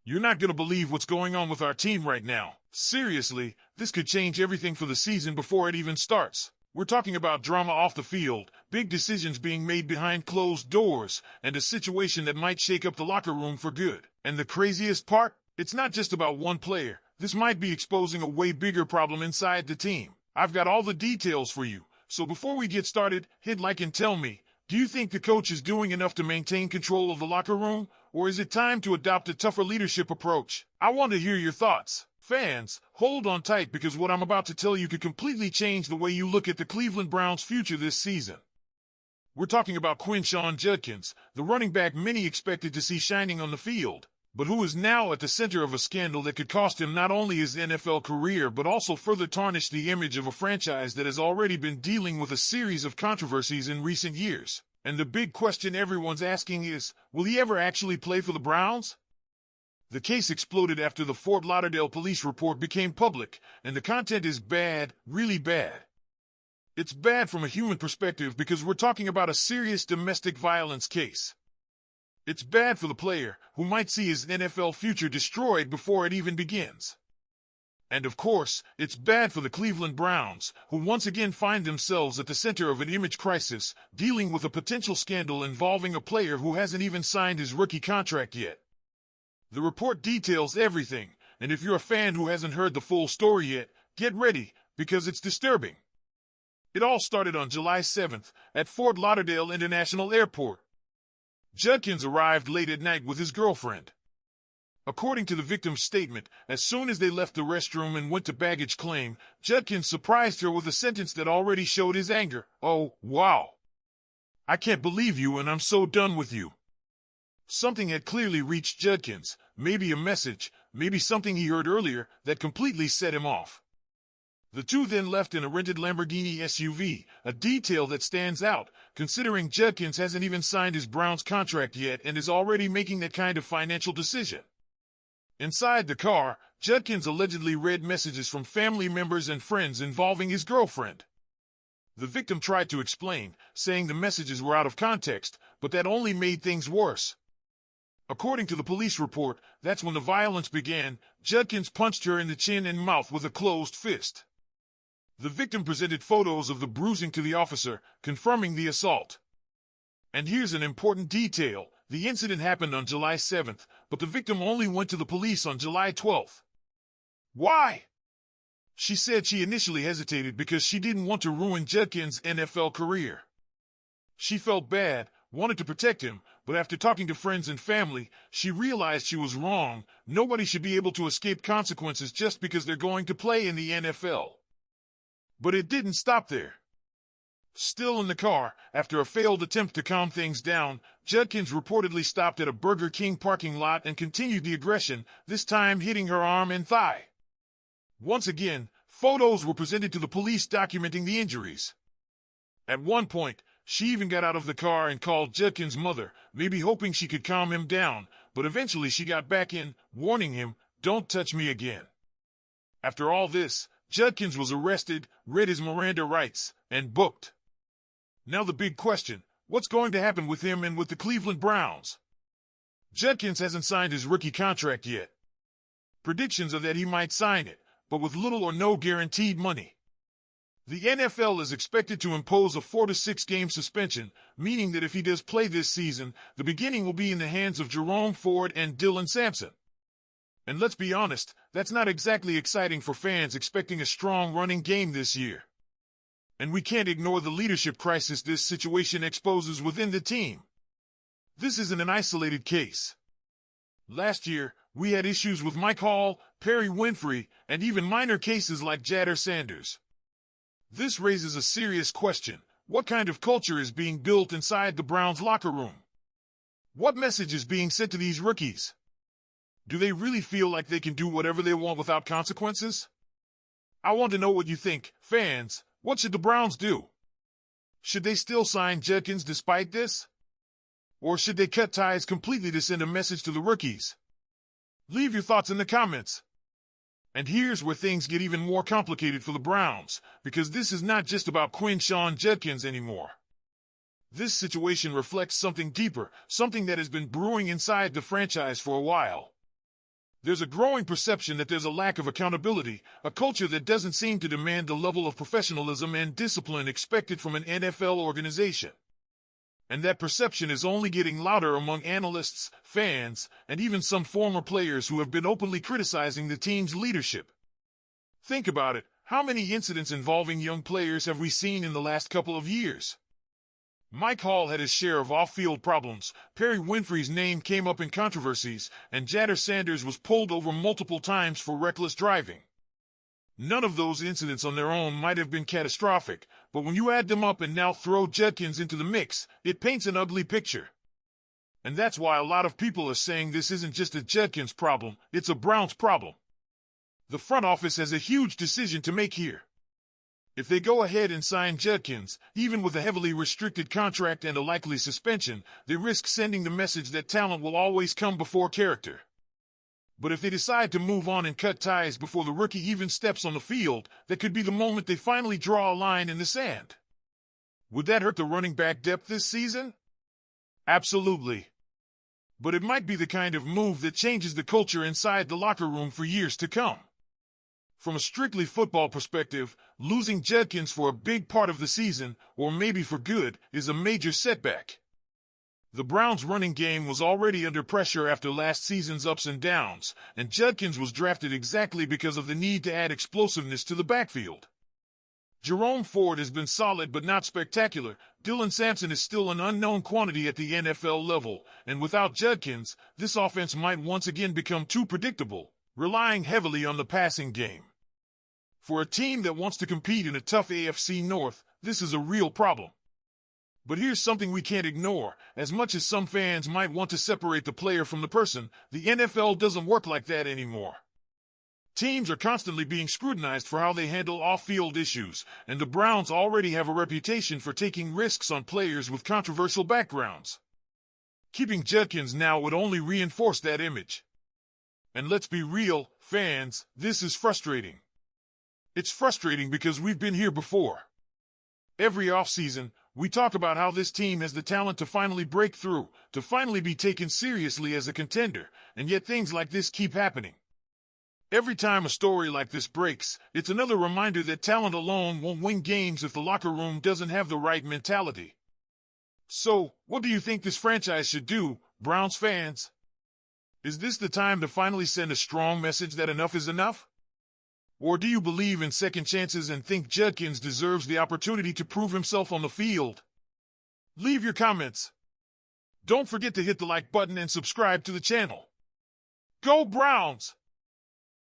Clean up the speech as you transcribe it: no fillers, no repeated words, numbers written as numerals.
You're not gonna believe what's going on with our team right now. Seriously, this could change everything for the season before it even starts. We're talking about drama off the field, big decisions being made behind closed doors, and a situation that might shake up the locker room for good. And the craziest part? It's not just about one player. This might be exposing a way bigger problem inside the team. I've got all the details for you. So before we get started, hit like and tell me, do you think the coach is doing enough to maintain control of the locker room? Or is it time to adopt a tougher leadership approach? I want to hear your thoughts. Fans, hold on tight because what I'm about to tell you could completely change the way you look at the Cleveland Browns' future this season. We're talking about Quinshon Judkins, the running back many expected to see shining on the field, but who is now at the center of a scandal that could cost him not only his NFL career but also further tarnish the image of a franchise that has already been dealing with a series of controversies in recent years. And the big question everyone's asking is, will he ever actually play for the Browns? The case exploded after the Fort Lauderdale police report became public, and the content is bad, really bad. It's bad from a human perspective because we're talking about a serious domestic violence case. It's bad for the player, who might see his NFL future destroyed before it even begins. And of course, it's bad for the Cleveland Browns, who once again find themselves at the center of an image crisis, dealing with a potential scandal involving a player who hasn't even signed his rookie contract yet. The report details everything, and if you're a fan who hasn't heard the full story yet, get ready, because it's disturbing. It all started on July 7th at Fort Lauderdale International Airport. Judkins arrived late at night with his girlfriend. According to the victim's statement, as soon as they left the restroom and went to baggage claim, Judkins surprised her with a sentence that already showed his anger. "Oh, wow. I can't believe you and I'm so done with you." Something had clearly reached Judkins, maybe a message, maybe something he heard earlier, that completely set him off. The two then left in a rented Lamborghini SUV, a detail that stands out, considering Judkins hasn't even signed his Browns contract yet and is already making that kind of financial decision. Inside the car, Judkins allegedly read messages from family members and friends involving his girlfriend. The victim tried to explain, saying the messages were out of context, but that only made things worse. According to the police report, that's when the violence began. Judkins punched her in the chin and mouth with a closed fist. The victim presented photos of the bruising to the officer, confirming the assault. And here's an important detail. The incident happened on July 7th, but the victim only went to the police on July 12th. Why? She said she initially hesitated because she didn't want to ruin Judkins' NFL career. She felt bad, wanted to protect him, but after talking to friends and family, she realized she was wrong. Nobody should be able to escape consequences just because they're going to play in the NFL. But it didn't stop there. Still in the car, after a failed attempt to calm things down, Judkins reportedly stopped at a Burger King parking lot and continued the aggression, this time hitting her arm and thigh. Once again, photos were presented to the police documenting the injuries. At one point, she even got out of the car and called Judkins' mother, maybe hoping she could calm him down, but eventually she got back in, warning him, "Don't touch me again." After all this, Judkins was arrested, read his Miranda rights, and booked. Now the big question, what's going to happen with him and with the Cleveland Browns? Judkins hasn't signed his rookie contract yet. Predictions are that he might sign it, but with little or no guaranteed money. The NFL is expected to impose a 4 to 6 game suspension, meaning that if he does play this season, the beginning will be in the hands of Jerome Ford and Dylan Sampson. And let's be honest, that's not exactly exciting for fans expecting a strong running game this year. And we can't ignore the leadership crisis this situation exposes within the team. This isn't an isolated case. Last year, we had issues with Mike Hall, Perry Winfrey, and even minor cases like Jadder Sanders. This raises a serious question. What kind of culture is being built inside the Browns locker room? What message is being sent to these rookies? Do they really feel like they can do whatever they want without consequences? I want to know what you think, fans. What should the Browns do? Should they still sign Judkins despite this? Or should they cut ties completely to send a message to the rookies? Leave your thoughts in the comments. And here's where things get even more complicated for the Browns, because this is not just about Quinshon Judkins anymore. This situation reflects something deeper, something that has been brewing inside the franchise for a while. There's a growing perception that there's a lack of accountability, a culture that doesn't seem to demand the level of professionalism and discipline expected from an NFL organization. And that perception is only getting louder among analysts, fans, and even some former players who have been openly criticizing the team's leadership. Think about it. How many incidents involving young players have we seen in the last couple of years? Mike Hall had his share of off-field problems, Perry Winfrey's name came up in controversies, and Jadder Sanders was pulled over multiple times for reckless driving. None of those incidents on their own might have been catastrophic, but when you add them up and now throw Judkins into the mix, it paints an ugly picture. And that's why a lot of people are saying this isn't just a Judkins problem, it's a Browns problem. The front office has a huge decision to make here. If they go ahead and sign Judkins, even with a heavily restricted contract and a likely suspension, they risk sending the message that talent will always come before character. But if they decide to move on and cut ties before the rookie even steps on the field, that could be the moment they finally draw a line in the sand. Would that hurt the running back depth this season? Absolutely. But it might be the kind of move that changes the culture inside the locker room for years to come. From a strictly football perspective, losing Judkins for a big part of the season, or maybe for good, is a major setback. The Browns' running game was already under pressure after last season's ups and downs, and Judkins was drafted exactly because of the need to add explosiveness to the backfield. Jerome Ford has been solid but not spectacular. Dylan Sampson is still an unknown quantity at the NFL level, and without Judkins, this offense might once again become too predictable, relying heavily on the passing game. For a team that wants to compete in a tough AFC North, this is a real problem. But here's something we can't ignore. As much as some fans might want to separate the player from the person, the NFL doesn't work like that anymore. Teams are constantly being scrutinized for how they handle off-field issues, and the Browns already have a reputation for taking risks on players with controversial backgrounds. Keeping Judkins now would only reinforce that image. And let's be real, fans, this is frustrating. It's frustrating because we've been here before. Every offseason, we talk about how this team has the talent to finally break through, to finally be taken seriously as a contender, and yet things like this keep happening. Every time a story like this breaks, it's another reminder that talent alone won't win games if the locker room doesn't have the right mentality. So, what do you think this franchise should do, Browns fans? Is this the time to finally send a strong message that enough is enough? Or do you believe in second chances and think Judkins deserves the opportunity to prove himself on the field? Leave your comments. Don't forget to hit the like button and subscribe to the channel. Go Browns!